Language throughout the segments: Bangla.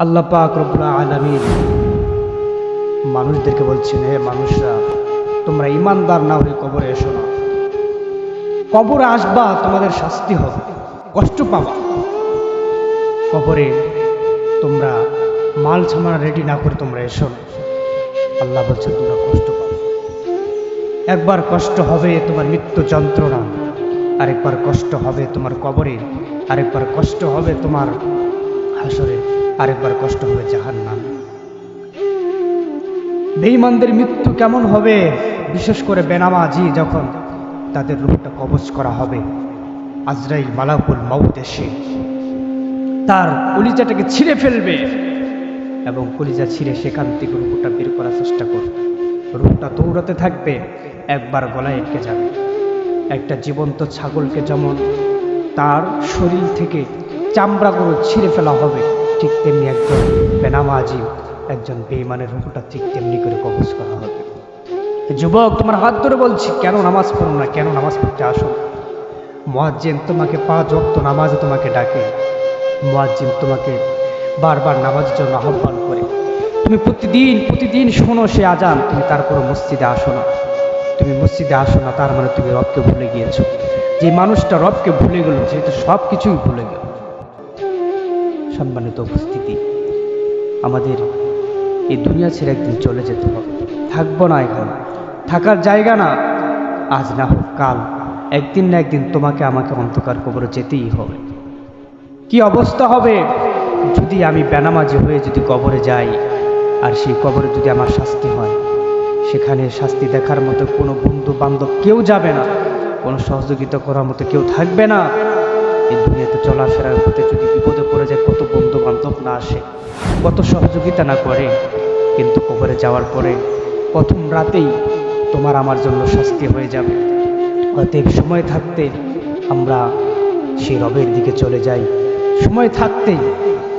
আল্লাহ পাক রব্বুল আলামিন মানুষদেরকে বলছেন, হে মানুষরা, তোমরা ইমানদার না হয়ে কবরে এসো না। কবরে আসবা, তোমাদের শাস্তি হবে, কষ্ট পাবা। কবরে তোমরা মাল ছামানা রেডি না করে তোমরা এসো না। আল্লাহ বলছেন তোমরা কষ্ট পাবে। একবার কষ্ট হবে তোমার মৃত্যু যন্ত্রণা, আরেকবার কষ্ট হবে তোমার কবরে, আরেকবার কষ্ট হবে তোমার হাসরে, আরেকবার কষ্ট হবে জাহান্নাম। বেঈমানদের মৃত্যু কেমন হবে? বিশেষ করে বেনামাজি যখন তাদের রূহটা কবজ করা হবে, আজরাইল মালাকুল মাউত এসে তার কলিজাটাকে ছিঁড়ে ফেলবে এবং কলিজা ছিঁড়ে সেখান থেকে রূহটা বের করার চেষ্টা করবে। রূহটা দৌড়াতে থাকবে, একবার গলায় এঁকে যাবে। একটা জীবন্ত ছাগলকে যেমন তার শরীর থেকে চামড়াগুলো ছিঁড়ে ফেলা হবে, ঠিক তেমনি একজন বেনামাজি, একজন বেঈমানের রূহটা ঠিক তেমনি করে কবজ করা হবে। যুবক, তোমার হাত ধরে বলছি, কেন নামাজ পড়ো না? কেন নামাজ পড়তে আসো না? মুয়াজ্জিন তোমাকে 5 ওয়াক্ত নামাজে তোমাকে ডাকে, মুয়াজ্জিন তোমাকে বারবার নামাজের জন্য আহ্বান করে। তুমি প্রতিদিন শোনো সে আজান, তুমি তারপর মসজিদে আসো না। তুমি মসজিদে আসো না, তার মানে তুমি রবকে ভুলে গিয়েছো। যে মানুষটা রবকে ভুলে গেল, যেহেতু সব কিছুই ভুলে গেল। সম্মানিত উপস্থিতি, আমাদের এই দুনিয়া ছেড়ে একদিন চলে যেতে হবে, থাকবো না এখানে, থাকার জায়গা না। আজ না হোক কাল, একদিন না একদিন তোমাকে আমাকে অন্ধকার কবরে যেতেই হবে। কি অবস্থা হবে যদি আমি বেনামাজি হয়ে যদি কবরে যাই, আর সেই কবরে যদি আমার শাস্তি হয়? সেখানে শাস্তি দেখার মতো কোনো বন্ধু বান্ধব কেউ যাবে না, কোনো সহযোগিতা করার মতো কেউ থাকবে না। এই দুনিয়াতে চলাফেরার পথে যদি বিপদে পড়ে যায়, কত বন্ধু বান্ধব না আসে, কত সহযোগিতা না করে, কিন্তু কবরে যাওয়ার পরে প্রথম রাতেই তোমার আমার জন্য শাস্তি হয়ে যাবে। অতএব সময় থাকতে আমরা সেই রবের দিকে চলে যাই, সময় থাকতেই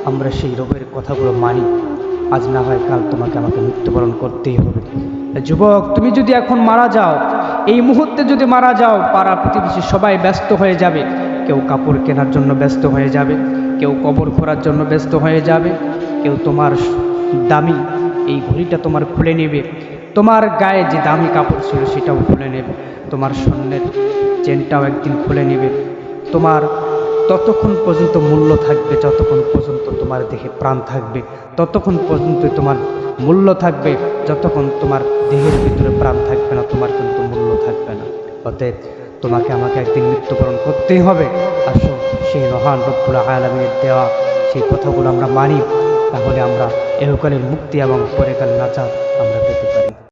আমরা সেই রবের কথাগুলো মানি। আজ না হয় কাল তোমাকে আমাকে মৃত্যুবরণ করতেই হবে। যুবক, তুমি যদি এখন মারা যাও, এই মুহূর্তে যদি মারা যাও, পাড়া প্রতিবেশী সবাই ব্যস্ত হয়ে যাবে। কেউ কাপড় কেনার জন্য ব্যস্ত হয়ে যাবে, কেউ কবর খোঁড়ার জন্য ব্যস্ত হয়ে যাবে, কেউ তোমার দামি এই ঘড়িটা তোমার খুলে নেবে, তোমার গায়ে যে দামি কাপড় ছিল সেটাও খুলে নেবে, তোমার স্বর্ণের চেনটাও একদিন খুলে নেবে। তোমার ততক্ষণ পর্যন্ত মূল্য থাকবে যতক্ষণ পর্যন্ত তোমার দেহে প্রাণ থাকবে, ততক্ষণ পর্যন্ত তোমার মূল্য থাকবে। যতক্ষণ তোমার দেহের ভিতরে প্রাণ থাকবে না, তোমার কিন্তু মূল্য থাকবে না। অতএব তোমাকে আমাকে একদিন মৃত্যুবরণ করতেই হবে। আসো সেই মহান রব্বুল আলামিনের দেওয়া সেই কথাগুলো আমরা মানি, তাহলে আমরা এহকালের মুক্তি এবং পরকালের নাজাত আমরা পেতে পারি।